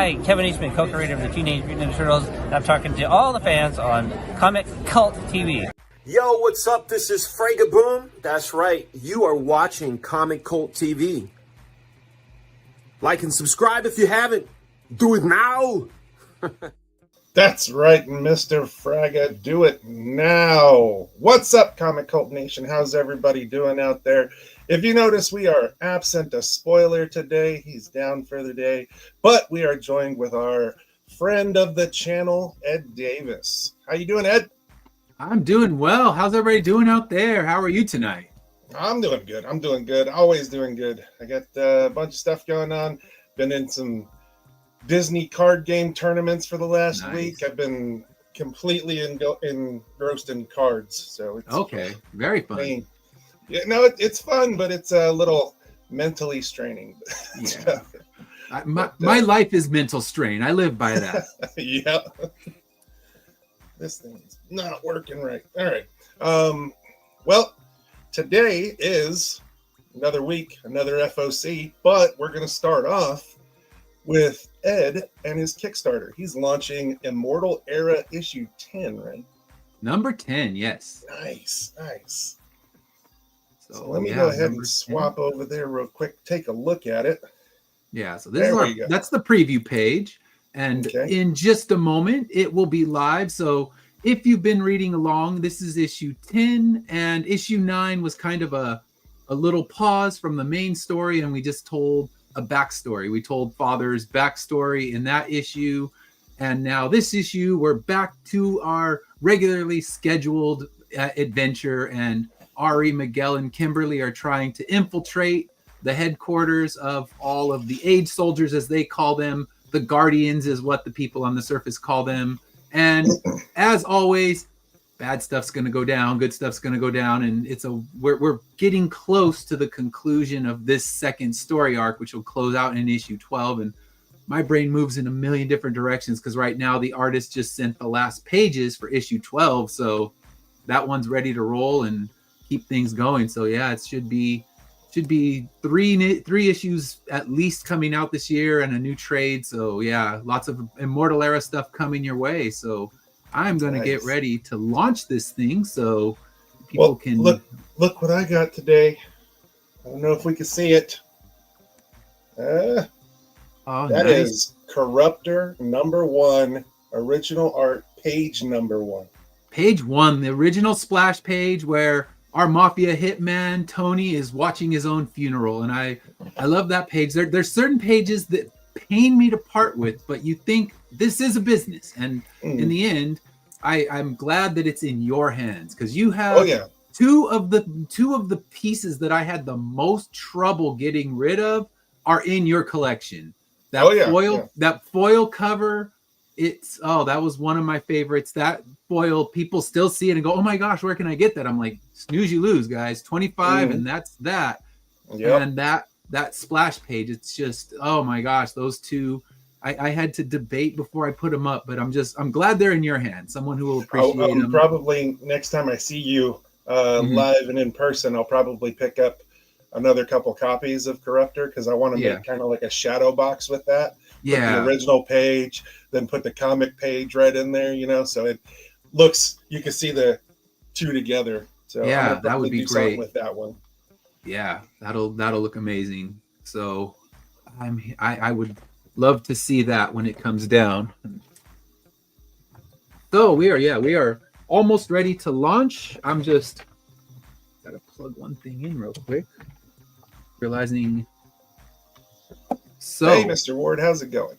Hi, Kevin Eastman, co-creator of the Teenage Mutant Ninja Turtles, and I'm talking to all the fans on Comic Cult TV. Yo, what's up? This is Fragaboom. That's right, you are watching Comic Cult TV. Like and subscribe if you haven't. Do it now! That's right, Mr. Fraga. Do it now. What's up, Comic Cult Nation? How's everybody doing out there? If you notice, we are absent a spoiler today. He's down for the day. But we are joined with our friend of the channel, Ed Davis. How you doing, Ed? I'm doing well. How's everybody doing out there? How are you tonight? I'm doing good. I'm doing good. Always doing good. I got a bunch of stuff going on. Been in some Disney card game tournaments for the last week. I've been completely engrossed in cards. So it's okay. Very fun. I mean, yeah, no, it's fun, but it's a little mentally straining. Yeah. My life is mental strain. I live by that. Yeah. This thing's not working right. All right. Well, today is another week, another FOC, but we're going to start off with Ed and his Kickstarter. He's launching Immortal Era issue 10, right? Number 10, yes. Nice. So let me go ahead and swap over there real quick. Take a look at it. Yeah, so this that's the preview page. And in just a moment, it will be live. So if you've been reading along, this is issue 10, and issue 9 was kind of a little pause from the main story, and we just told a backstory. We told Father's backstory in that issue, and now this issue, we're back to our regularly scheduled adventure, and Ari, Miguel, and Kimberly are trying to infiltrate the headquarters of all of the Age Soldiers, as they call them. The Guardians is what the people on the surface call them. And as always, bad stuff's going to go down, good stuff's going to go down, and we're getting close to the conclusion of this second story arc, which will close out in issue 12. And my brain moves in a million different directions because right now the artist just sent the last pages for issue 12, so that one's ready to roll and keep things going. So yeah, it should be three issues at least coming out this year and a new trade. So yeah, lots of Immortal Era stuff coming your way. So I'm going to get ready to launch this thing so people can look what I got today. I don't know if we can see it. That is Corruptor #1, original art, page #1. Page 1, the original splash page where our mafia hitman Tony is watching his own funeral, and I love that page. There's certain pages that pain me to part with, but you think this is a business, and in the end, I'm glad that it's in your hands because you have two of the pieces that I had the most trouble getting rid of are in your collection. That foil cover. That was one of my favorites. That foil, people still see it and go, "Oh my gosh, where can I get that?" I'm like, snooze you lose, guys. 25, and that's that. Yep. And that splash page, it's just, oh my gosh, those two. I had to debate before I put them up, but I'm glad they're in your hands. Someone who will appreciate them. Probably next time I see you live and in person, I'll probably pick up another couple copies of Corruptor because I want to make kind of like a shadow box with that. Put the original page, then put the comic page right in there, so it looks, you can see the two together. So yeah, that would be great with that one. Yeah, that'll look amazing. So I would love to see that when it comes down. So we are almost ready to launch. I'm just gotta plug one thing in real quick. Realizing. So, hey, Mr. Ward, how's it going?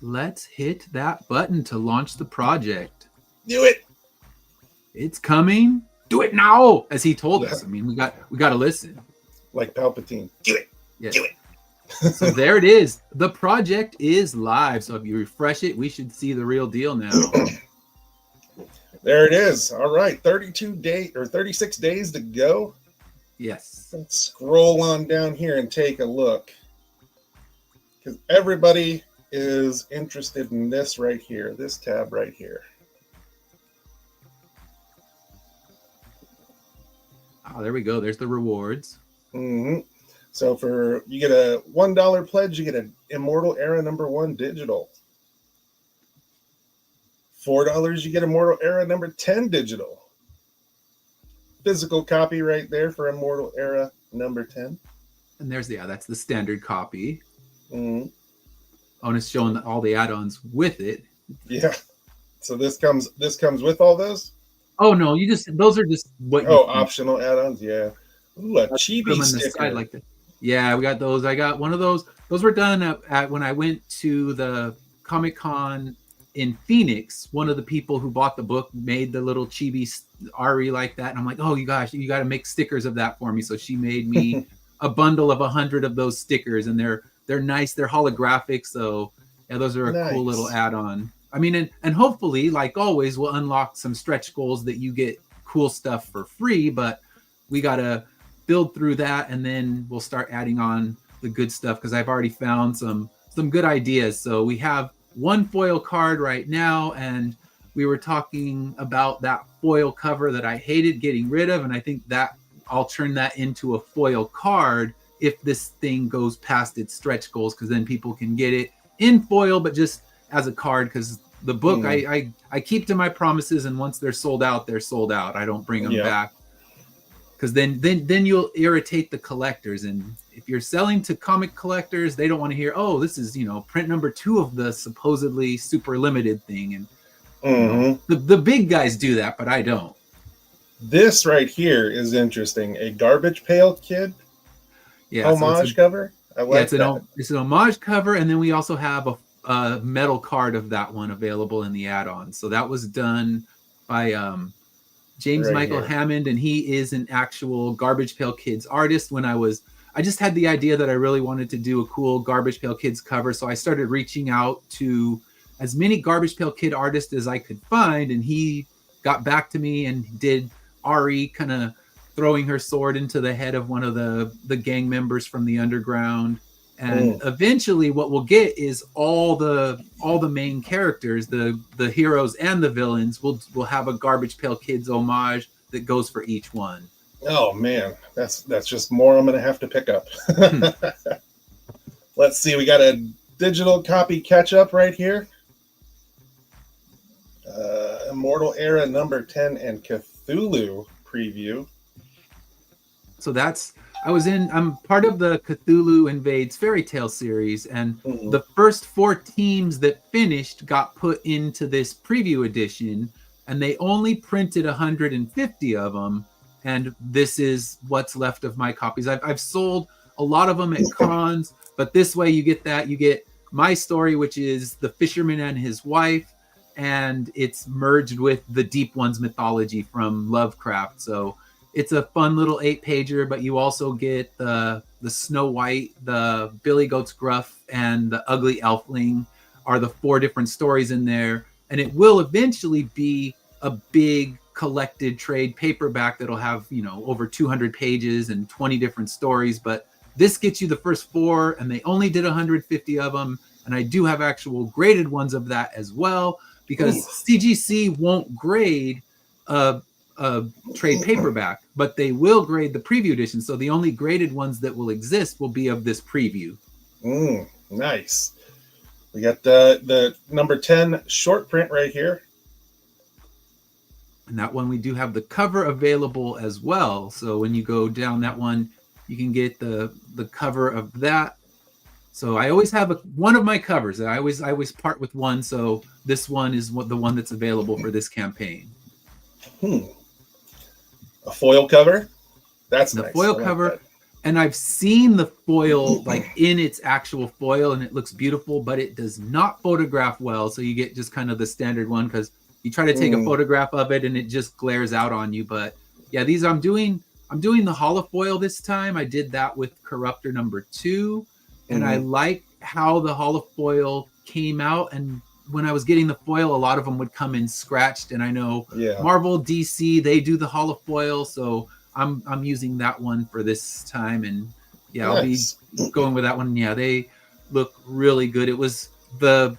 Let's hit that button to launch the project. Do it. It's coming. Do it now, as he told us. I mean, we got to listen. Like Palpatine. Do it. Yes. Do it. So there it is. The project is live. So if you refresh it, we should see the real deal now. There it is. All right. 36 days to go. Yes. Let's scroll on down here and take a look. Because everybody is interested in this right here, this tab right here. Oh, there we go. There's the rewards. Mm-hmm. So you get a $1 pledge, you get an Immortal Era #1 digital. $4, you get Immortal Era #10 digital. Physical copy right there for Immortal Era #10. And that's the standard copy. Mm-hmm. And it's showing all the add-ons with it. Yeah. So this comes with all those? Oh no, those are just what. Optional add-ons. Yeah. Ooh, a chibi sticker. Like that. Yeah, we got those. I got one of those. Those were done at when I went to the Comic-Con in Phoenix. One of the people who bought the book made the little chibi Ari like that, and I'm like, oh, you got to make stickers of that for me. So she made me a bundle of 100 of those stickers, and they're nice. They're holographic, so yeah, those are a cool little add-on. I mean, and hopefully, like always, we'll unlock some stretch goals that you get cool stuff for free, but we gotta build through that, and then we'll start adding on the good stuff, because I've already found some good ideas. So we have one foil card right now, and we were talking about that foil cover that I hated getting rid of, and I think that I'll turn that into a foil card if this thing goes past its stretch goals, because then people can get it in foil but just as a card, because the book I keep to my promises, and once they're sold out, they're sold out. I don't bring them back, because then you'll irritate the collectors. And if you're selling to comic collectors, they don't want to hear, oh, this is print #2 of the supposedly super limited thing. And the big guys do that, but I don't. This right here is interesting. A Garbage Pail Kid homage cover. I like that. It's an homage cover, and then we also have a metal card of that one available in the add-on. So that was done by James Michael Hammond, and he is an actual Garbage Pail Kids artist. I just had the idea that I really wanted to do a cool Garbage Pail Kids cover, so I started reaching out to as many Garbage Pail Kid artists as I could find, and he got back to me and did Ari kind of throwing her sword into the head of one of the gang members from the underground. And eventually what we'll get is all the main characters, the heroes and the villains will have a Garbage Pail Kids homage that goes for each one. Oh man, that's just more I'm gonna have to pick up. Let's see, we got a digital copy catch up right here. Immortal Era #10 and Cthulhu preview. So I'm part of the Cthulhu Invades Fairy Tale series, and the first 4 teams that finished got put into this preview edition, and they only printed 150 of them, and this is what's left of my copies. I've sold a lot of them at cons, but this way you get my story, which is the fisherman and his wife, and it's merged with the Deep One's mythology from Lovecraft. So it's a fun little 8-pager, but you also get the Snow White, the Billy Goat's Gruff, and the Ugly Elfling are the 4 different stories in there. And it will eventually be a big collected trade paperback that'll have, over 200 pages and 20 different stories. But this gets you the first 4, and they only did 150 of them. And I do have actual graded ones of that as well, because CGC won't grade a trade paperback, but they will grade the preview edition. So the only graded ones that will exist will be of this preview. Nice. We got the #10 short print right here. And that one, we do have the cover available as well. So when you go down that one, you can get the cover of that. So I always have one of my covers. I always part with one. So this one is the one that's available for this campaign. A foil cover. That's the nice. Foil cover. And I've seen the foil like in its actual foil, and it looks beautiful, but it does not photograph well. So you get just kind of the standard one, because you try to take a photograph of it and it just glares out on you. But yeah, these I'm doing the holofoil this time. I did that with Corruptor #2, and I like how the holofoil came out. And when I was getting the foil, a lot of them would come in scratched, and I know Marvel, DC, they do the holofoil, so I'm using that one for this time. And I'll be going with that one. Yeah, they look really good. It was the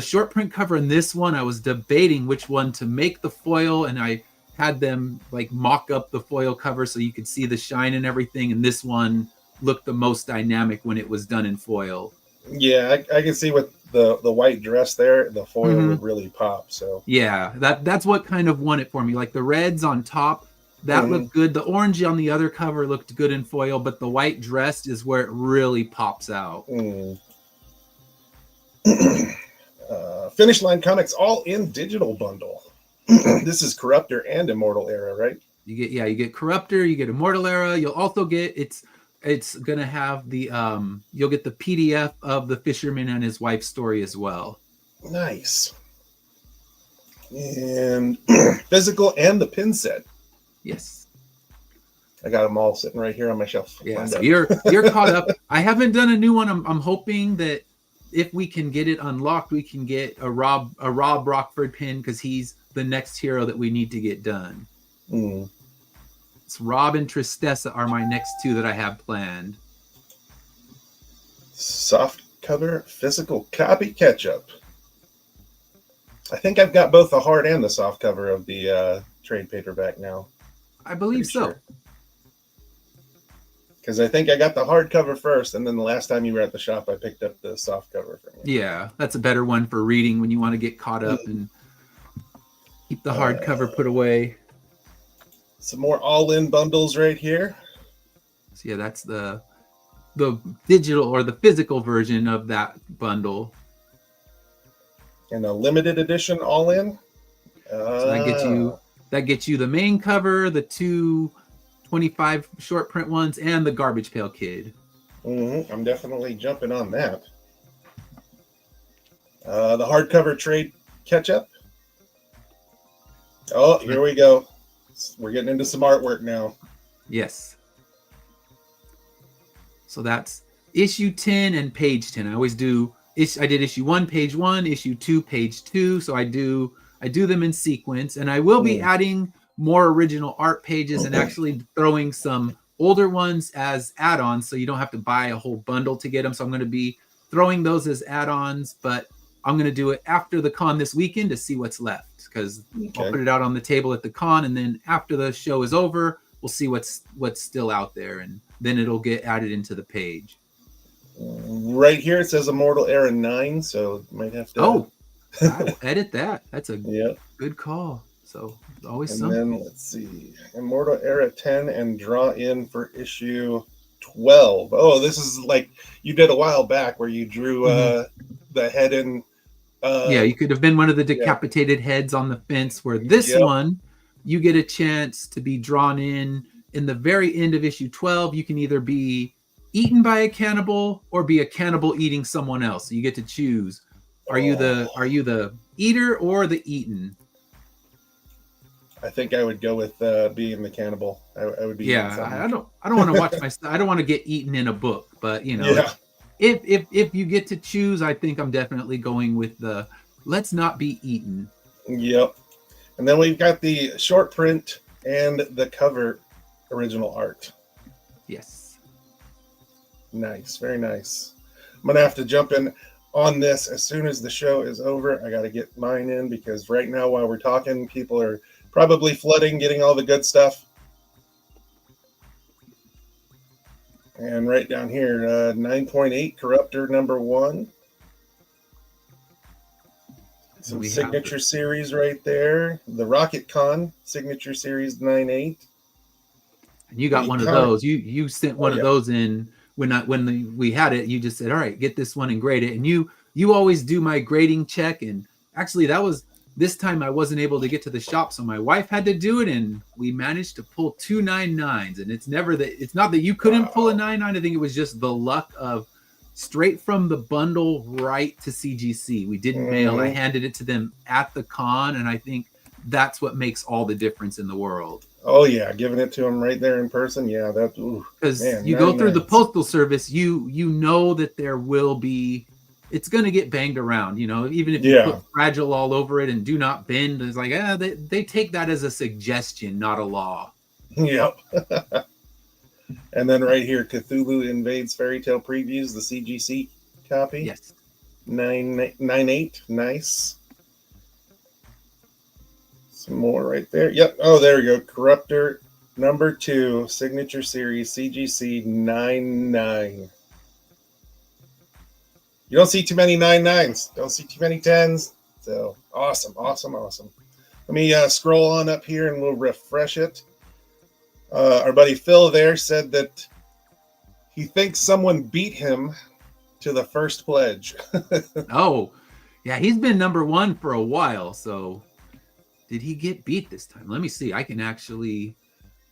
short print cover in this one, I was debating which one to make the foil, and I had them like mock up the foil cover so you could see the shine and everything. And this one looked the most dynamic when it was done in foil. Yeah, I can see with the white dress there, the foil would really pop. So yeah, that's what kind of won it for me. Like the reds on top, that looked good. The orange on the other cover looked good in foil, but the white dress is where it really pops out. Finish Line Comics all in digital bundle. This is Corruptor and Immortal Era, right? You get Corruptor, you get Immortal Era. You'll also get it's gonna have the you'll get the PDF of the fisherman and his wife's story as well. Nice. And physical and the pin set. Yes. I got them all sitting right here on my shelf. Yeah, so you're caught up. I haven't done a new one. I'm hoping that if we can get it unlocked, we can get a Rob Rockford pin because he's the next hero that we need to get done. It's Rob and Tristessa are my next two that I have planned. Soft cover physical copy catch-up. I think I've got both the hard and the soft cover of the trade paperback now. I believe so. Because I think I got the hardcover first, and then the last time you were at the shop, I picked up the soft cover from you. Yeah, that's a better one for reading when you want to get caught up and keep the hardcover put away. Some more all-in bundles right here. So yeah, that's the digital or the physical version of that bundle. And a limited edition all-in. So that gets you the main cover, the two 25 short print ones, and the Garbage Pail Kid. I'm definitely jumping on that. The hardcover trade catch-up. Oh, here we go. We're getting into some artwork now. Yes. So that's issue 10 and page 10. I always do. I did issue 1, page 1, issue 2, page 2. So I do them in sequence, and I will be adding more original art pages and actually throwing some older ones as add-ons, so you don't have to buy a whole bundle to get them. So I'm going to be throwing those as add-ons, but I'm going to do it after the con this weekend to see what's left, because I'll put it out on the table at the con, and then after the show is over, we'll see what's still out there, and then it'll get added into the page. Right here it says Immortal Era 9, so might have to. Oh, I'll edit that. That's a good call. So always something. And then let's see, Immortal Era 10 and draw in for issue 12. Oh, this is like you did a while back where you drew the head in. Yeah, you could have been one of the decapitated heads on the fence. Where this one, you get a chance to be drawn in the very end of issue 12. You can either be eaten by a cannibal or be a cannibal eating someone else. So you get to choose. Are you the eater or the eaten? I think I would go with being the cannibal. I would be. Yeah, I don't want to watch I don't want to get eaten in a book, but you know, if you get to choose, I think I'm definitely going with the let's not be eaten. Yep. And then we've got the short print and the cover original art. Yes. Nice, very nice. I'm gonna have to jump in on this as soon as the show is over. I got to get mine in because right now while we're talking, people are probably flooding, getting all the good stuff. And right down here, 9.8 Corruptor #1. Some signature series right there. The Rocket Con signature series 9.8. And you got one of those. You sent one of those in when we had it. You just said, "All right, get this one and grade it." And you always do my grading check. And actually, that was. This time I wasn't able to get to the shop, so my wife had to do it, and we managed to pull 2 9.9s. And it's not that you couldn't pull a 9.9. I think it was just the luck of straight from the bundle right to CGC. We didn't mail. I handed it to them at the con, and I think that's what makes all the difference in the world. Oh yeah, giving it to them right there in person. Yeah, that's because you go through the postal service, you know that there will be. It's going to get banged around, you know, even if you put fragile all over it and do not bend. It's like, they take that as a suggestion, not a law. Yep. And then right here, Cthulhu Invades Fairy Tale Previews, the CGC copy. Yes. 9.8. Nice. Some more right there. Yep. Oh, there we go. Corruptor number 2, Signature Series, CGC 99. You don't see too many 99s. Don't see too many 10s. So, awesome. Let me scroll on up here and we'll refresh it. Our buddy Phil there said that he thinks someone beat him to the first pledge. Oh, yeah, he's been number 1 for a while. So, did he get beat this time? Let me see. I can actually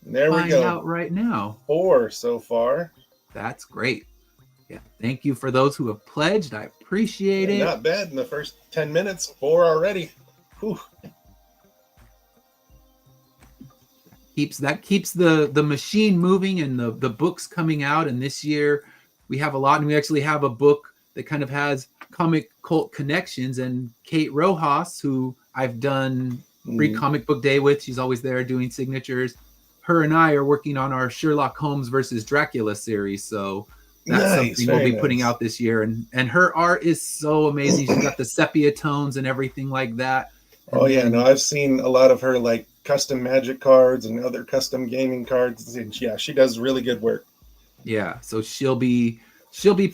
find out right now. 4 so far. That's great. Yeah, thank you for those who have pledged. I appreciate it. Not bad in the first 10 minutes. 4 already. Whew. Keeps the machine moving and the books coming out. And this year we have a lot, and we actually have a book that kind of has comic cult connections. And Kate Rojas, who I've done free comic book day with, she's always there doing signatures. Her and I are working on our Sherlock Holmes versus Dracula series. So that's something we'll be putting out this year. And her art is so amazing. She's got the sepia tones and everything like that. And I've seen a lot of her like custom Magic cards and other custom gaming cards. And yeah, she does really good work. Yeah, so she'll be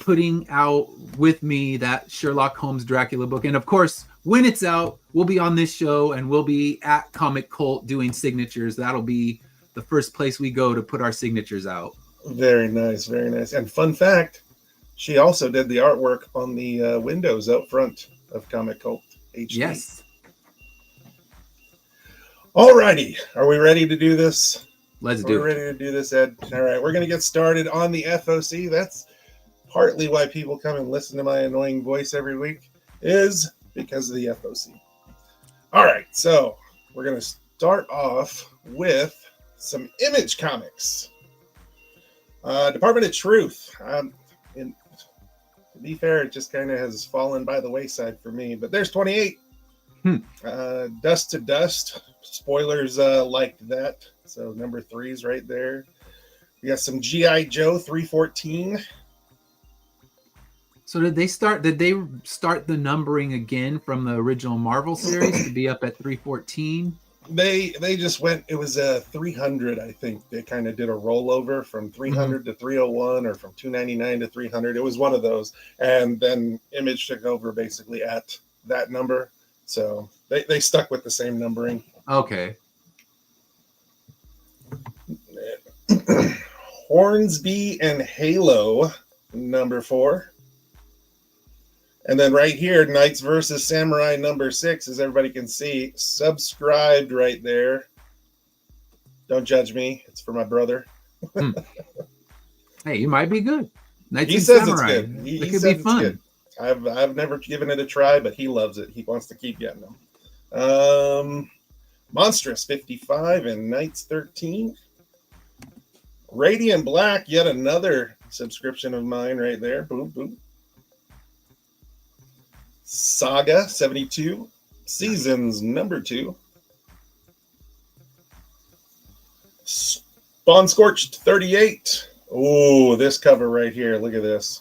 putting out with me that Sherlock Holmes Dracula book. And of course, when it's out, we'll be on this show and we'll be at Comic Cult doing signatures. That'll be the first place we go to put our signatures out. Very nice, very nice. And fun fact, she also did the artwork on the windows out front of Comic Cult HD. Yes. Alrighty, are we ready to do this? Let's do it. We're ready to do this, Ed. All right, we're going to get started on the FOC. That's partly why people come and listen to my annoying voice every week, is because of the FOC. All right, so we're going to start off with some Image comics. Department of Truth. To be fair, it just kind of has fallen by the wayside for me, but there's 28. Dust to Dust. Spoilers like that. So number 3's right there. We got some G.I. Joe 314. So did they start the numbering again from the original Marvel series to be up at 314? They just went, it was a 300, I think. They kind of did a rollover from 300 to 301 or from 299 to 300. It was one of those. And then Image took over basically at that number. So they stuck with the same numbering. Okay. Hornsby and Halo, number 4. And then right here, Knights versus Samurai, number 6, as everybody can see, subscribed right there. Don't judge me. It's for my brother. Hey, you might be good. Knights he says Samurai. It's good. He could be fun. Good. I've never given it a try, but he loves it. He wants to keep getting them. Monstrous 55 and Knights 13. Radiant Black, yet another subscription of mine right there. Boom, boom. Saga 72. Seasons number 2. Spawn Scorched 38. Oh, this cover right here. Look at this.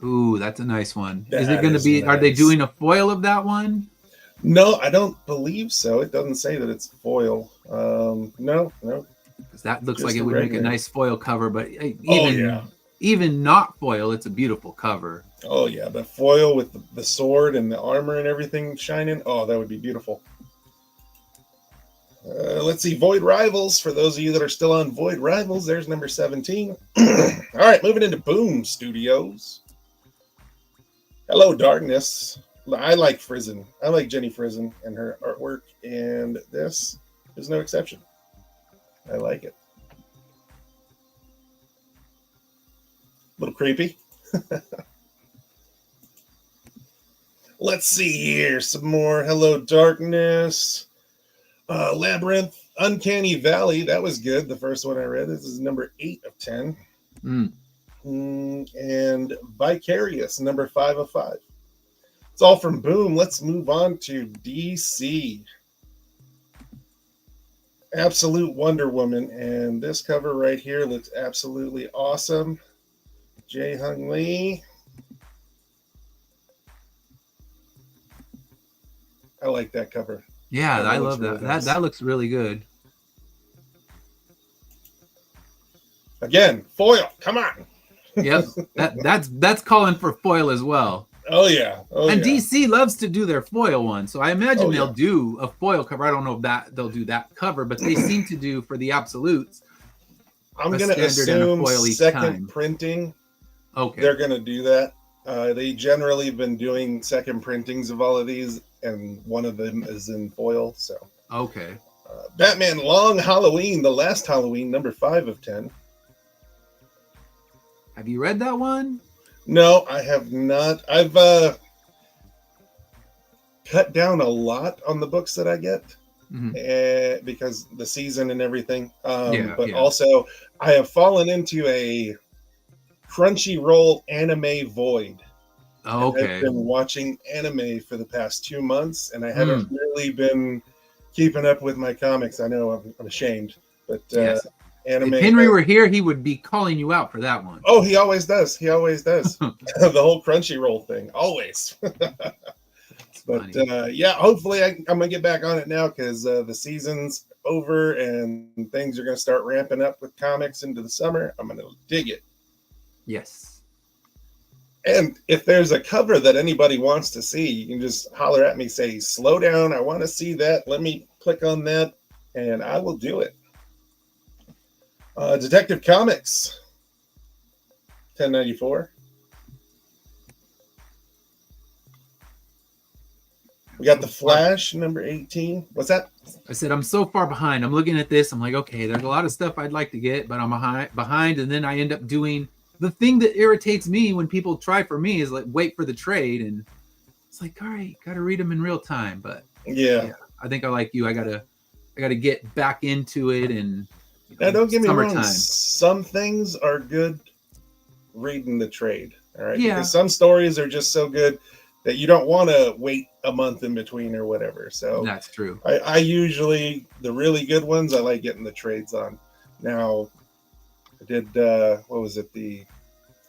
Ooh, that's a nice one. Is it going to be, nice. Are they doing a foil of that one? No, I don't believe so. It doesn't say that it's foil. No. Because that looks like it would make a nice foil cover, but even not foil, it's a beautiful cover. Oh, yeah. The foil with the sword and the armor and everything shining. Oh, that would be beautiful. Let's see. Void Rivals. For those of you that are still on Void Rivals, there's number 17. All right, moving into Boom Studios. Hello, Darkness. I like Frizen. I like Jenny Frizen and her artwork, and this is no exception. I like it. A little creepy. Let's see here. Some more Hello, Darkness. Labyrinth, Uncanny Valley. That was good. The first one I read. This is number 8 of 10. And Vicarious, number 5 of 5. It's all from Boom. Let's move on to DC. Absolute Wonder Woman. And this cover right here looks absolutely awesome. Jae Hung Lee. I like that cover. Yeah, I love that. That looks really good. Again, foil. Come on. Yep. That's calling for foil as well. Oh yeah. And DC loves to do their foil one, so I imagine they'll yeah. do a foil cover. I don't know if they'll do that cover, but they seem to do for the absolutes. I'm gonna assume second printing. Okay. They're gonna do that. They generally have been doing second printings of all of these, and one of them is in foil. So okay. Batman Long Halloween, the last Halloween, number 5 of 10. Have you read that one? No, I have not. I've cut down a lot on the books that I get because the season and everything. But also, I have fallen into a Crunchyroll anime void. Oh, okay. I've been watching anime for the past 2 months, and I haven't really been keeping up with my comics. I know I'm ashamed, but anime. If Henry were here, he would be calling you out for that one. Oh, he always does. He always does. The whole Crunchyroll thing, always. But hopefully I'm gonna get back on it now because the season's over and things are gonna start ramping up with comics into the summer. I'm gonna dig it. Yes. And if there's a cover that anybody wants to see, you can just holler at me, say, slow down, I want to see that. Let me click on that, and I will do it. Detective Comics, 1094. We got The Flash, number 18. What's that? I said, I'm so far behind. I'm looking at this. I'm like, okay, there's a lot of stuff I'd like to get, but I'm behind. And then I end up doing the thing that irritates me when people try for me is like wait for the trade, and it's like, all right, gotta read them in real time. But yeah, I think I like you. I gotta get back into it. And now, don't get me wrong, some things are good reading the trade. All right, because some stories are just so good that you don't want to wait a month in between or whatever. So that's true. I usually, the really good ones, I like getting the trades on. Now, I did, what was it? The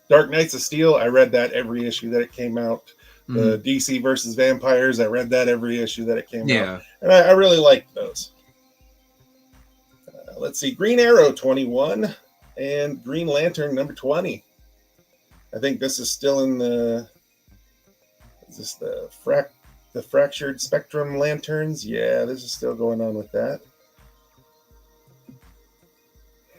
Dark Knights of Steel. I read that every issue that it came out. The DC versus Vampires. I read that every issue that it came out. And I really liked those. Let's see. Green Arrow 21 and Green Lantern number 20. I think this is still in the, is this the Fractured Spectrum Lanterns? Yeah, this is still going on with that.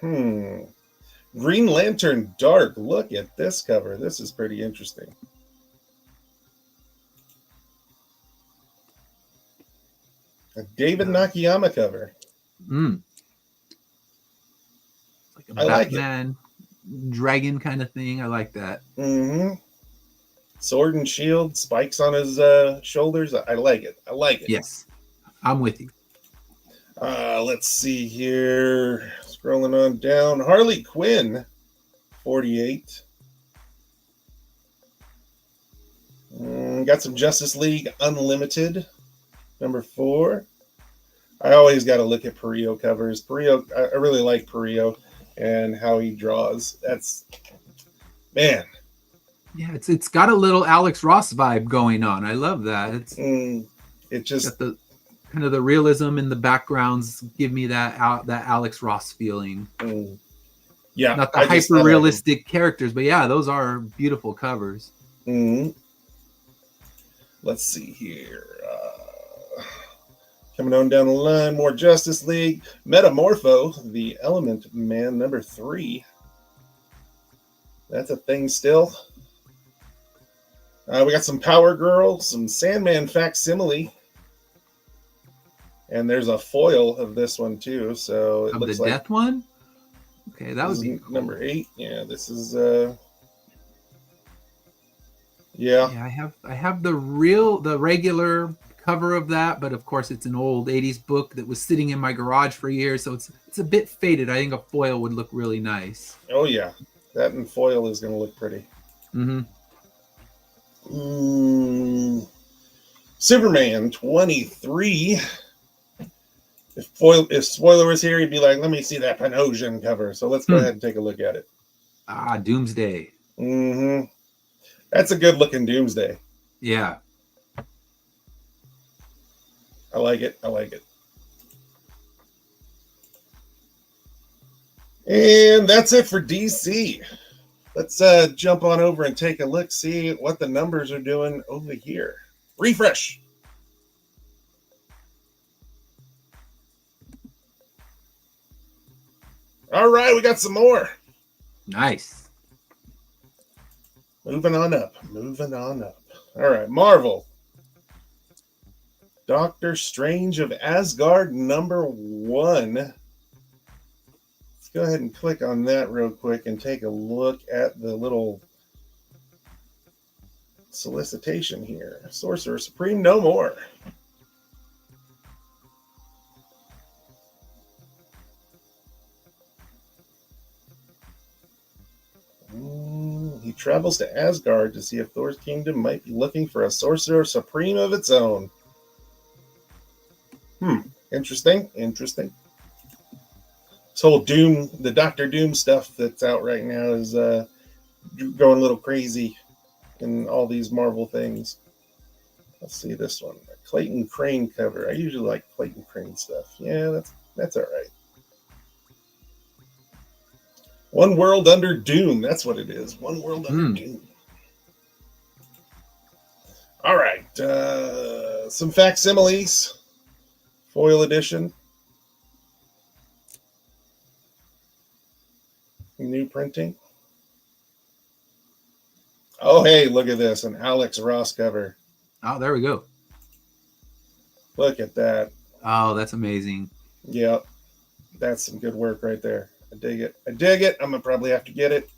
Green Lantern Dark. Look at this cover. This is pretty interesting. A David Nakayama cover. Like a Batman dragon kind of thing. I like that. Sword and shield, spikes on his shoulders. I like it. I like it. Yes, I'm with you. Let's see here. Scrolling on down. Harley Quinn, 48. Got some Justice League Unlimited, number 4. I always got to look at Perillo covers. Perillo, I really like Perillo and how he draws. That's, man. Yeah, it's got a little Alex Ross vibe going on. I love that. It just got the kind of the realism in the backgrounds give me that Alex Ross feeling. Yeah, not the hyper realistic characters, but yeah, those are beautiful covers. Let's see here. Coming on down the line, more Justice League. Metamorpho, the Element Man, number 3. That's a thing still. We got some Power Girl, some Sandman facsimile. And there's a foil of this one too. So it looks like the death one. Okay, that would be cool. Number 8. Yeah, this is I have the regular cover of that, but of course it's an old 80s book that was sitting in my garage for years, so it's a bit faded. I think a foil would look really nice. Oh yeah, that in foil is going to look pretty. Superman 23. If Spoiler was here, he'd be like, let me see that Panosian cover. So let's go ahead and take a look at it. Doomsday. That's a good looking Doomsday. Yeah. I like it. And that's it for DC. Let's jump on over and take a look, see what the numbers are doing over here. Refresh. All right, we got some more. Nice. Moving on up. Moving on up. All right, Marvel. Doctor Strange of Asgard #1. Let's go ahead and click on that real quick and take a look at the little solicitation here. Sorcerer Supreme, no more. He travels to Asgard to see if Thor's kingdom might be looking for a Sorcerer Supreme of its own. Interesting. Interesting. This whole Doom, the Doctor Doom stuff that's out right now is going a little crazy in all these Marvel things. Let's see this one. A Clayton Crane cover. I usually like Clayton Crane stuff. Yeah, that's all right. One World Under Doom. That's what it is. One World Under Doom. All right. Some facsimiles. Foil edition. New printing. Oh, hey, look at this. An Alex Ross cover. Oh, there we go. Look at that. Oh, that's amazing. Yep. That's some good work right there. I dig it. I dig it. I'm going to probably have to get it.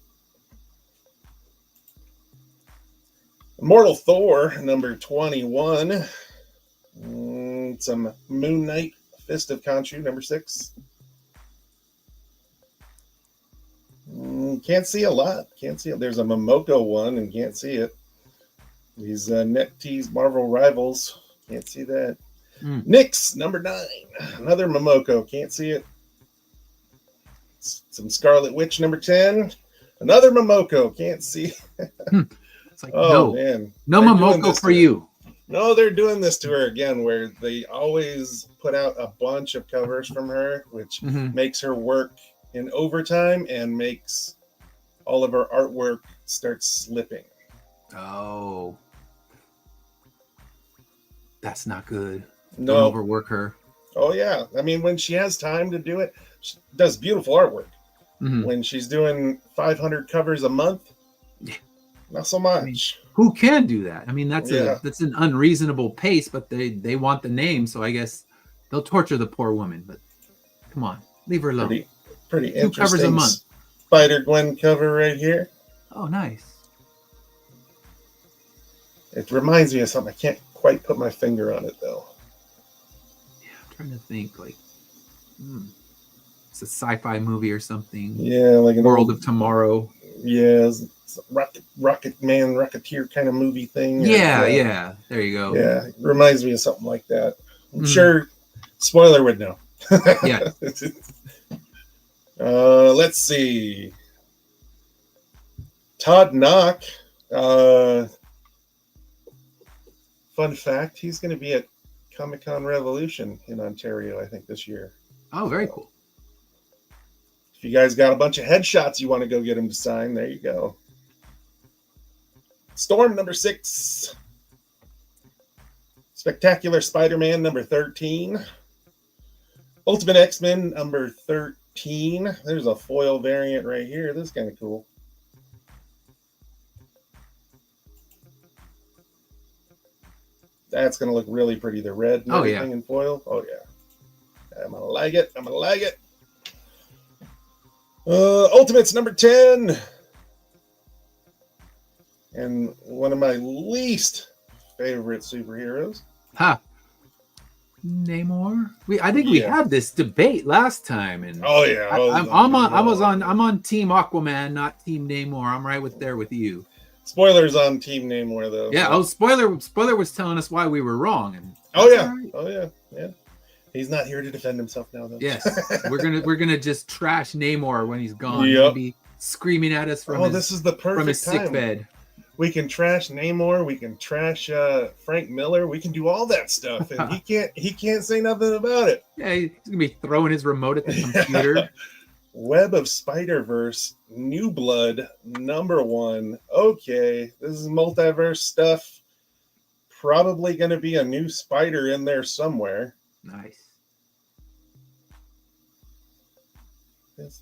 Immortal Thor, #21. Some Moon Knight, Fist of Khonshu, #6. Can't see a lot. Can't see it. There's a Momoko one and can't see it. These Net Tees Marvel Rivals. Can't see that. Nyx, #9. Another Momoko. Can't see it. Some Scarlet Witch, #10. Another Momoko. Can't see. It's like, no, man. No Momoko for you. No, they're doing this to her again, where they always put out a bunch of covers from her, which makes her work in overtime and makes all of her artwork start slipping. Oh. That's not good. No. Don't overwork her. Oh, yeah. I mean, when she has time to do it, she does beautiful artwork. When she's doing 500 covers a month, not so much. I mean, who can do that? I mean, that's an unreasonable pace, but they want the name, so I guess they'll torture the poor woman. But come on, leave her alone. Pretty 2 interesting. covers a month. Spider-Gwen cover right here. Oh, nice. It reminds me of something. I can't quite put my finger on it, though. Yeah, I'm trying to think. Like, it's a sci-fi movie or something. Yeah, like an World of Tomorrow. Yeah, it's a Rocket Man, Rocketeer kind of movie thing. Yeah. There you go. Yeah, it reminds me of something like that. I'm sure Spoiler would know. Yeah. Let's see. Todd Knock. Fun fact, he's going to be at Comic-Con Revolution in Ontario, I think, this year. Oh, very cool. If you guys got a bunch of headshots you want to go get him to sign, there you go. Storm, #6. Spectacular Spider-Man, #13. Ultimate X-Men, #13. There's a foil variant right here. This is kind of cool. That's going to look really pretty. The red and everything in foil. Oh, yeah. I'm going to like it. I'm going to like it. Ultimates, #10. And one of my least favorite superheroes. Namor. I think we had this debate last time, and I'm on Team Aquaman, not Team Namor. I'm right with you. Spoilers on Team Namor, though. Yeah. Oh, spoiler was telling us why we were wrong, and yeah. He's not here to defend himself now, though. Yes, we're gonna just trash Namor when he's gone. Yep. He'll be screaming at us from this is the perfect his time. sick bed. We can trash Namor. We can trash Frank Miller. We can do all that stuff, and he can't say nothing about it. Yeah, he's gonna be throwing his remote at the computer. Web of Spider-Verse, New Blood, #1. Okay, this is multiverse stuff. Probably going to be a new spider in there somewhere. Nice.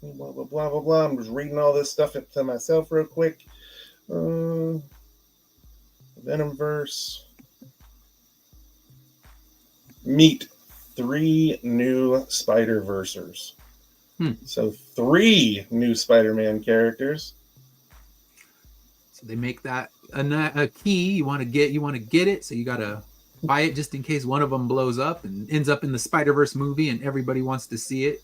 Blah, blah, blah, blah, blah. I'm just reading all this stuff to myself real quick. Venomverse. Meet 3 new Spider-Versers. So 3 new Spider-Man characters. So they make that a key. You want to get it. So you got to buy it just in case one of them blows up and ends up in the Spider-Verse movie and everybody wants to see it.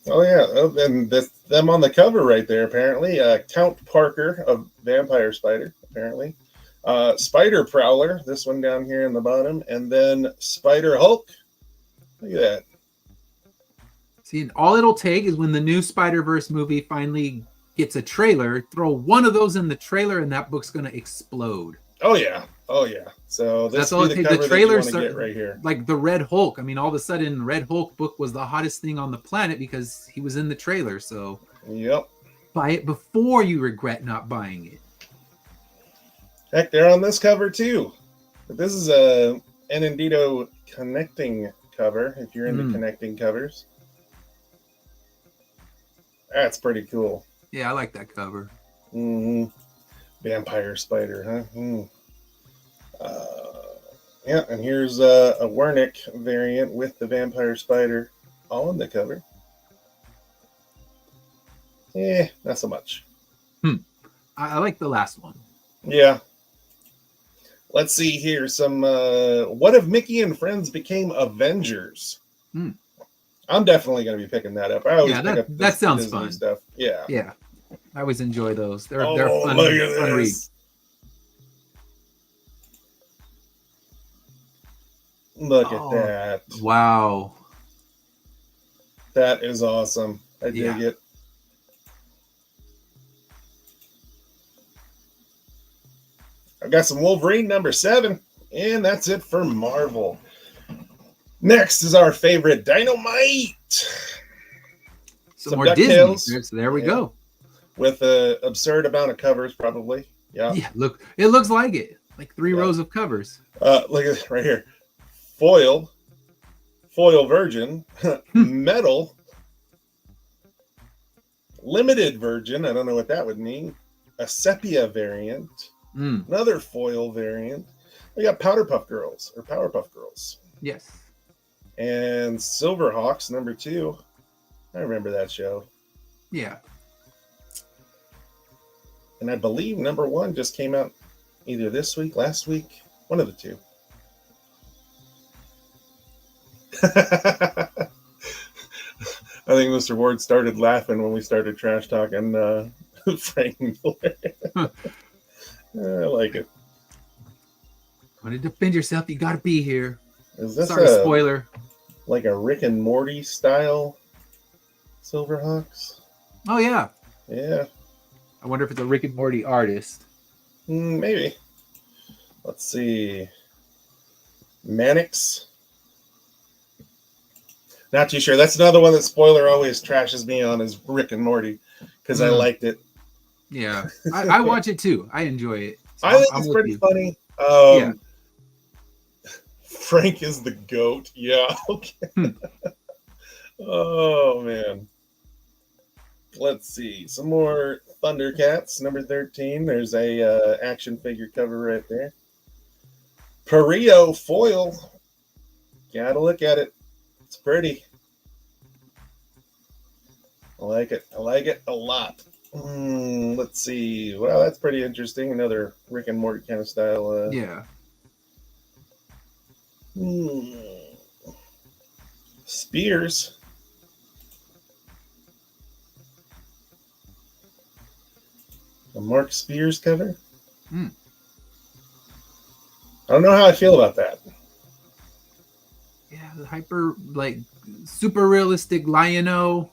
Oh, yeah. And them on the cover right there, apparently. Count Parker of Vampire Spider, apparently. Spider Prowler, this one down here in the bottom. And then Spider Hulk. Look at that. See, all it'll take is when the new Spider-Verse movie finally gets a trailer, throw one of those in the trailer and that book's going to explode. Oh, yeah. Oh, yeah. So that's all it takes. The trailer get right here. Like the Red Hulk. I mean, all of a sudden, the Red Hulk book was the hottest thing on the planet because he was in the trailer. So yep. Buy it before you regret not buying it. Heck, they're on this cover too. But this is a Enendito connecting cover, if you're into connecting covers. That's pretty cool. Yeah, I like that cover. Vampire Spider, huh? Yeah, and here's a Wernick variant with the Vampire Spider all on the cover. Not so much. I like the last one. Yeah. Let's see here. Some what if Mickey and Friends became Avengers? I'm definitely going to be picking that up. I always pick up that sounds Disney fun stuff. Yeah. Yeah. I always enjoy those. They're fun. Look at fun read. this. Look at that. Wow. That is awesome. I dig it. I've got some Wolverine #7, and that's it for Marvel. Next is our favorite Dynamite. Some more Disney. So there we go. With an absurd amount of covers, probably. Yeah. Yeah. Look, it looks like it. Like 3 rows of covers. Look at it right here. Foil Virgin, Metal, Limited Virgin. I don't know what that would mean. A Sepia variant. Another foil variant. We got Powerpuff Girls. Yes. And Silverhawks #2. I remember that show. Yeah. And I believe #1 just came out either this week, last week, one of the two. I think Mr. Ward started laughing when we started trash talking Frank Miller. I like it. Want to defend yourself? You got to be here. Is this Sorry, spoiler. Like a Rick and Morty style Silverhawks? Oh yeah. Yeah. I wonder if it's a Rick and Morty artist. Maybe. Let's see. Mannix. Not too sure. That's another one that Spoiler always trashes me on is Rick and Morty because I liked it. Yeah, I watch it too. I enjoy it. So I think it's pretty funny. Yeah. Frank is the goat. Yeah. Okay. Oh man. Let's see. Some more Thundercats #13. There's a action figure cover right there. Perio foil. Gotta look at it. It's pretty. I like it. I like it a lot. Let's see. Well, that's pretty interesting. Another Rick and Morty kind of style. Yeah. Spears. A Mark Spears cover. I don't know how I feel about that. Yeah, the hyper, like, super realistic Lion-O.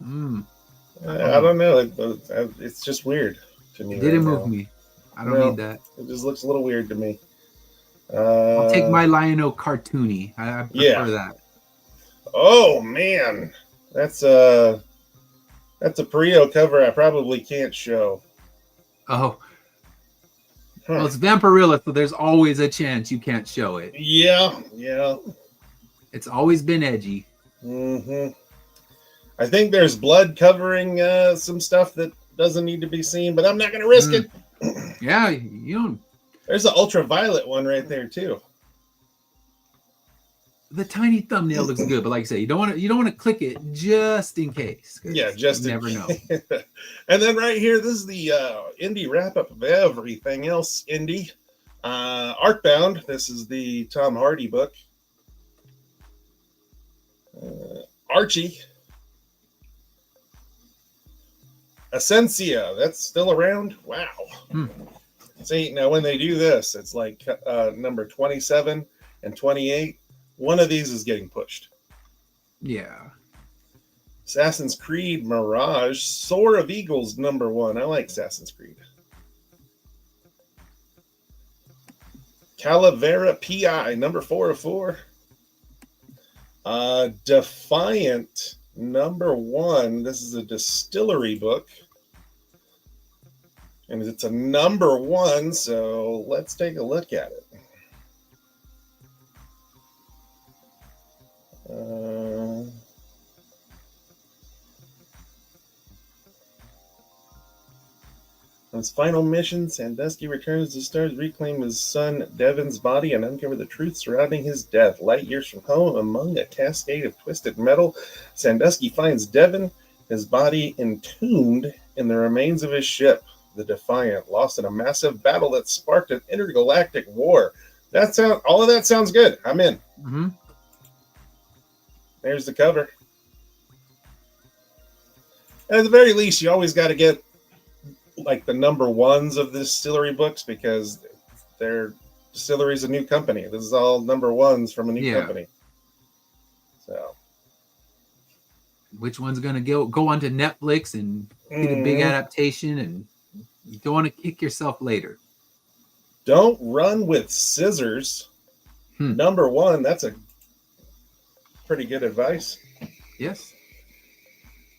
I don't know. It's just weird to me. It didn't move me. I don't need that. It just looks a little weird to me. I'll take my Lion-O cartoony. I prefer that. Oh man, that's That's a Prio cover I probably can't show. Oh. Well, it's Vampirilla, so there's always a chance you can't show it. Yeah. It's always been edgy. Mm-hmm. I think there's blood covering some stuff that doesn't need to be seen, but I'm not going to risk it. Yeah, you don't. There's an ultraviolet one right there too. The tiny thumbnail looks good, but like I say, you don't want to click it just in case. Yeah, just you never know. And then right here, this is the indie wrap up of everything else indie. Artbound. This is the Tom Hardy book. Archie. Essentia. That's still around. Wow. See, now when they do this, it's like number 27 and 28. One of these is getting pushed. Yeah. Assassin's Creed Mirage. Soar of Eagles, number 1. I like Assassin's Creed. Calavera PI, number 4 of 4. Defiant, number 1. This is a distillery book. And it's a number 1, so let's take a look at it. On his final mission, Sandusky returns to Stars to reclaim his son Devon's body and uncover the truth surrounding his death. Light years from home, among a cascade of twisted metal, Sandusky finds Devon, his body entombed in the remains of his ship, the Defiant, lost in a massive battle that sparked an intergalactic war. All of that sounds good. I'm in. Mm-hmm. There's the cover. And at the very least, you always got to get like the number 1s of the distillery books because distillery's a new company. This is all number 1s from a new company. So, which one's gonna go onto Netflix and get a big adaptation, and you don't want to kick yourself later. Don't Run with Scissors. Number 1. That's a pretty good advice. Yes.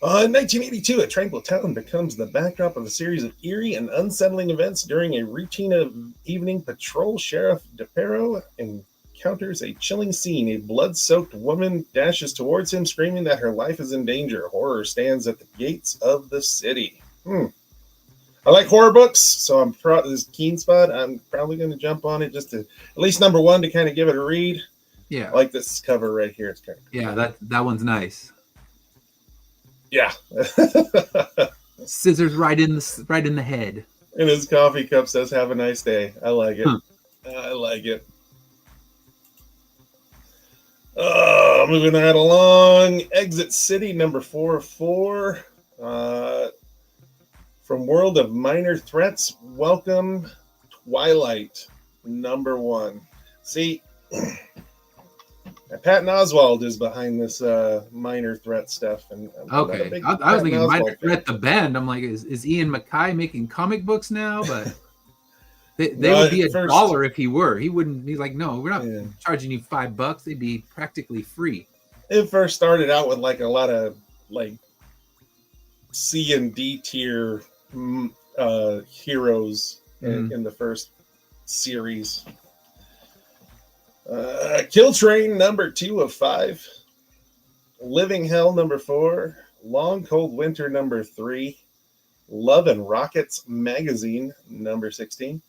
In 1982, a tranquil town becomes the backdrop of a series of eerie and unsettling events. During a routine evening patrol, Sheriff DePero encounters a chilling scene. A blood-soaked woman dashes towards him, screaming that her life is in danger. Horror stands at the gates of the city. I like horror books, so this Keen Spot, I'm probably going to jump on it just to, at least number 1, to kind of give it a read. Yeah. I like this cover right here. It's kind of cool. That one's nice. Yeah. Scissors right in the head. And his coffee cup says, "Have a nice day." I like it. I like it. Moving right along. Exit City, number 4 of 4. From World of Minor Threats, welcome Twilight, number 1. See, Patton Oswalt is behind this Minor Threat stuff. And okay, I was thinking Minor Threat the band. I'm like, is Ian MacKay making comic books now? But they would be $1 if he were. He wouldn't be like, no, we're not charging you $5. They'd be practically free. It first started out with like a lot of like C and D tier heroes in the first series. Kill Train, number 2 of 5. Living Hell, number 4. Long Cold Winter, number 3. Love and Rockets Magazine, number 16.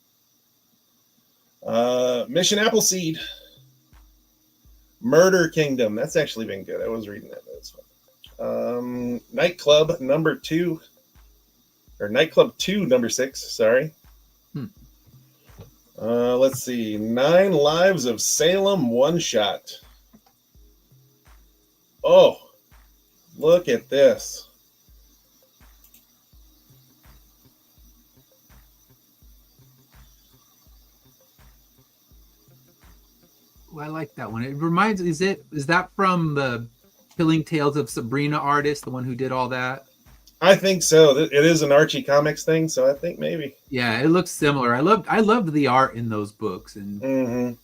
Mission Appleseed. Murder Kingdom. That's actually been good. I was reading that. That's fun. Nightclub, number 2. Or Nightclub 2, number 6. Sorry. Let's see. 9 Lives of Salem one shot. Oh, look at this. Well, I like that one. It reminds is that from the Killing Tales of Sabrina artist, the one who did all that? I think so. It is an Archie Comics thing, so I think maybe. Yeah, it looks similar. I loved the art in those books, and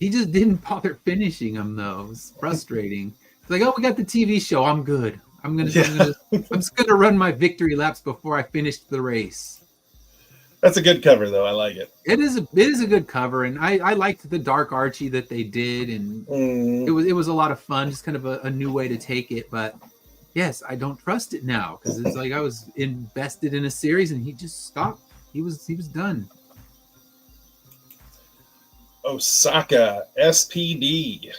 he just didn't bother finishing them though. It was frustrating. It's like, oh, we got the TV show. I'm good. I'm just gonna run my victory laps before I finish the race. That's a good cover, though. I like it. It is a good cover, and I liked the dark Archie that they did, and it was a lot of fun, just kind of a new way to take it. But yes, I don't trust it now because it's like I was invested in a series, and he just stopped. He was done. Osaka SPD.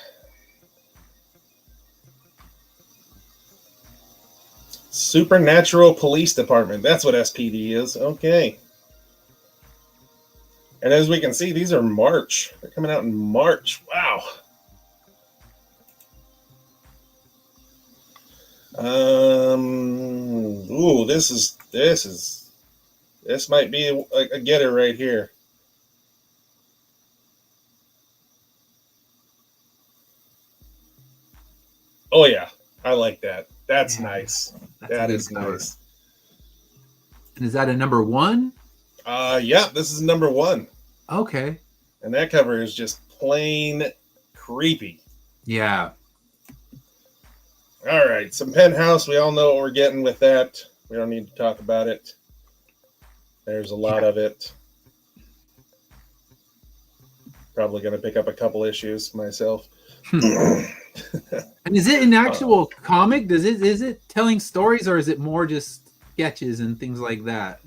Supernatural Police Department. That's what SPD is. Okay. And as we can see, these are March. They're coming out in March. Wow. Ooh, this might be a getter right here. Oh yeah, I like that. That's nice. That is nice. And is that a number 1? Yeah, this is number 1. Okay. And that cover is just plain creepy. Yeah. All right, some Penthouse. We all know what we're getting with that. We don't need to talk about it. There's a lot of it. Probably going to pick up a couple issues myself. And is it an actual comic? Is it telling stories, or is it more just sketches and things like that?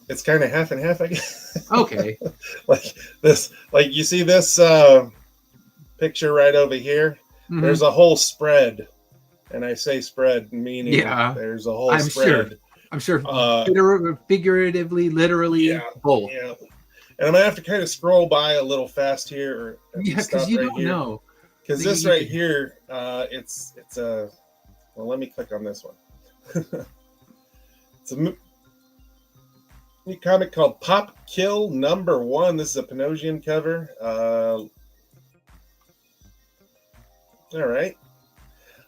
It's kind of half and half, I guess. Okay. like you see this picture right over here. Mm-hmm. There's a whole spread, and I say spread meaning there's a whole spread. I'm sure figuratively, literally, both. Yeah. And I'm gonna have to kind of scroll by a little fast here. Because you don't know. Because this right here, it's a. Well, let me click on this one. It's a new comic called Pop Kill Number 1. This is a Panosian cover. All right.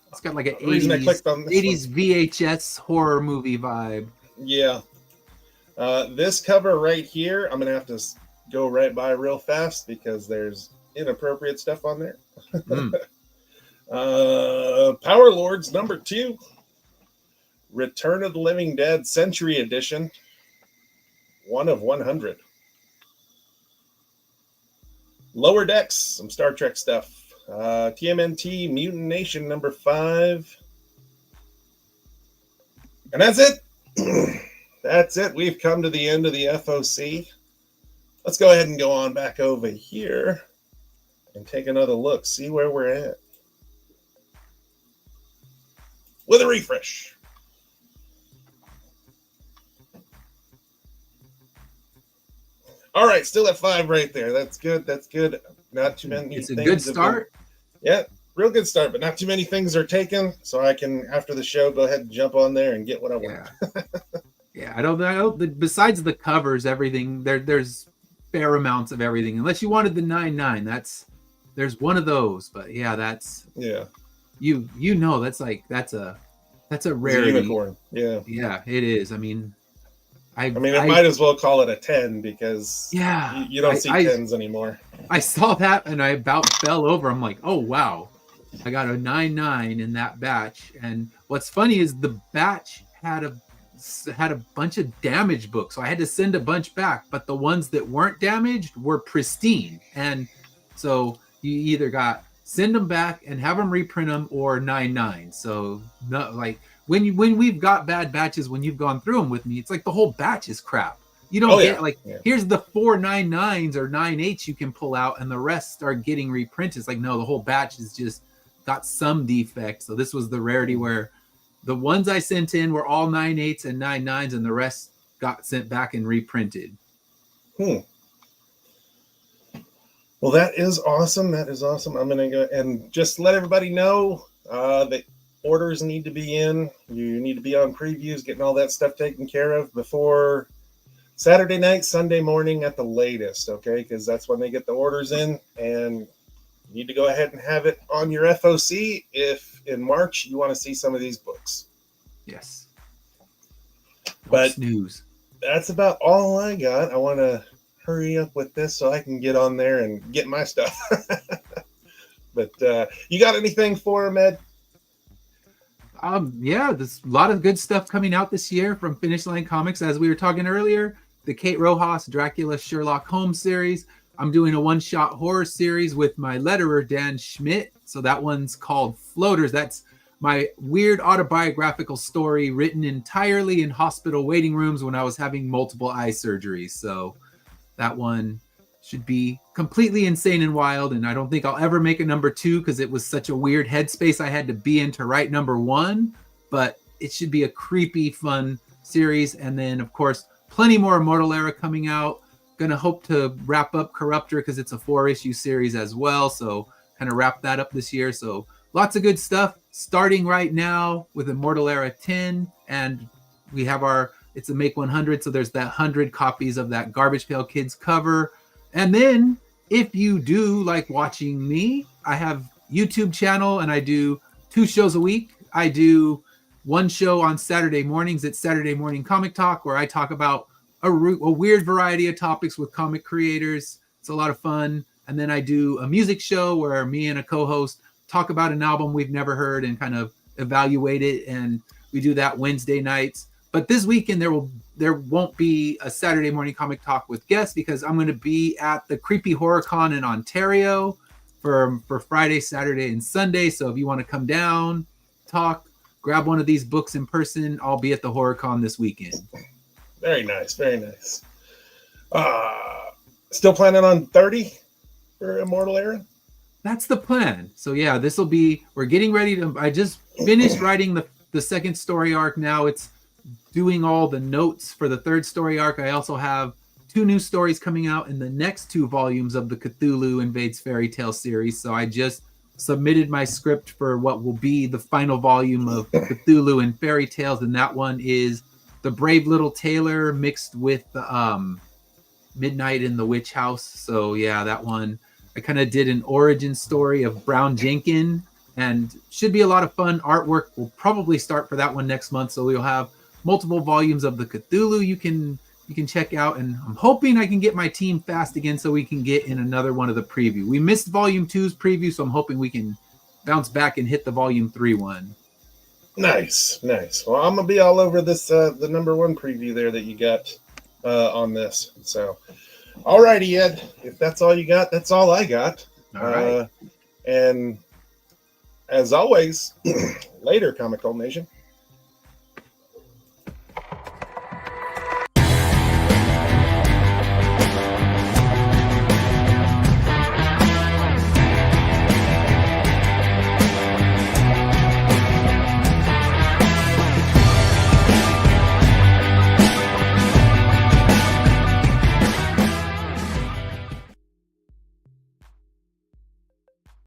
It's got like an 80s VHS horror movie vibe. Yeah. This cover right here, I'm going to have to go right by real fast because there's inappropriate stuff on there. Power Lords number 2. Return of the Living Dead Century Edition. 1 of 100. Lower Decks, some Star Trek stuff. TMNT Mutant Nation number 5. And that's it. That's it. We've come to the end of the FOC. Let's go ahead and go on back over here and take another look, see where we're at. With a refresh. All right, still at 5 right there. That's good. That's good. Not too many things. It's a good start. Yeah, real good start, but not too many things are taken, so I can, after the show, go ahead and jump on there and get what I want. Yeah, I don't. Besides the covers, everything there's fair amounts of everything. Unless you wanted the 9.9, there's one of those. But yeah, that's you know that's a rarity. Unicorn. Yeah, it is. I mean, I might as well call it a 10 because you don't see 10s anymore. I saw that and I about fell over. I'm like, oh wow, I got a 9.9 in that batch. And what's funny is the batch had a bunch of damaged books, so I had to send a bunch back. But the ones that weren't damaged were pristine, and so you either send them back and have them reprint them, or 9.9. So like when we've got bad batches, when you've gone through them with me, it's like the whole batch is crap. You don't here's the 4 9.9s or 9.8s you can pull out, and the rest start getting reprinted. It's like, no, the whole batch is just got some defect. So this was the rarity where the ones I sent in were all 9.8s and 9.9s, and the rest got sent back and reprinted. Well, that is awesome. That is awesome. I'm going to go and just let everybody know that orders need to be in. You need to be on previews, getting all that stuff taken care of before Saturday night, Sunday morning at the latest, okay? Because that's when they get the orders in, and you need to go ahead and have it on your FOC if in March you want to see some of these books. Yes. But news. That's about all I got. I want to hurry up with this so I can get on there and get my stuff. But you got anything for him, Ed? Yeah, there's a lot of good stuff coming out this year from Finish Line Comics. As we were talking earlier, the Kate Rojas Dracula Sherlock Holmes series. I'm doing a one-shot horror series with my letterer, Dan Schmidt. So that one's called Floaters. That's my weird autobiographical story written entirely in hospital waiting rooms when I was having multiple eye surgeries. So that one should be completely insane and wild. And I don't think I'll ever make a number 2 because it was such a weird headspace I had to be in to write number 1. But it should be a creepy, fun series. And then, of course, plenty more Immortal Era coming out. Gonna hope to wrap up Corruptor because it's a 4-issue series as well. So kind of wrap that up this year. So lots of good stuff starting right now with Immortal Era 10. And we have it's a Make 100. So there's that 100 copies of that Garbage Pail Kids cover. And then if you do like watching me, I have YouTube channel and I do 2 shows a week. I do one show on Saturday mornings. It's Saturday Morning Comic Talk, where I talk about a weird variety of topics with comic creators. It's a lot of fun. And then I do a music show where me and a co-host talk about an album we've never heard and kind of evaluate it. And we do that Wednesday nights. But this weekend there won't be a Saturday Morning Comic Talk with guests because I'm going to be at the Creepy Horror Con in Ontario for Friday, Saturday, and Sunday. So if you want to come down, talk, grab one of these books in person, I'll be at the Horror Con this weekend. Very nice, very nice. Still planning on 30 for Immortal Era? That's the plan. So yeah, we're getting ready to, I just finished writing the second story arc now. It's doing all the notes for the third story arc. I also have 2 new stories coming out in the next 2 volumes of the Cthulhu Invades Fairy Tale series. So I just submitted my script for what will be the final volume of Cthulhu and Fairy Tales. And that one is The Brave Little Tailor mixed with Midnight in the Witch House. So yeah, that one, I kind of did an origin story of Brown Jenkin and should be a lot of fun. Artwork will probably start for that one next month. So we'll have multiple volumes of the Cthulhu you can check out. And I'm hoping I can get my team fast again so we can get in another one of the preview. We missed volume 2's preview, so I'm hoping we can bounce back and hit the volume 3 one. Nice. Well, I'm gonna be all over this the number 1 preview there that you got on this. So all righty, Ed, if that's all you got, that's all I got. All right. And as always, later, Comic Cult Nation.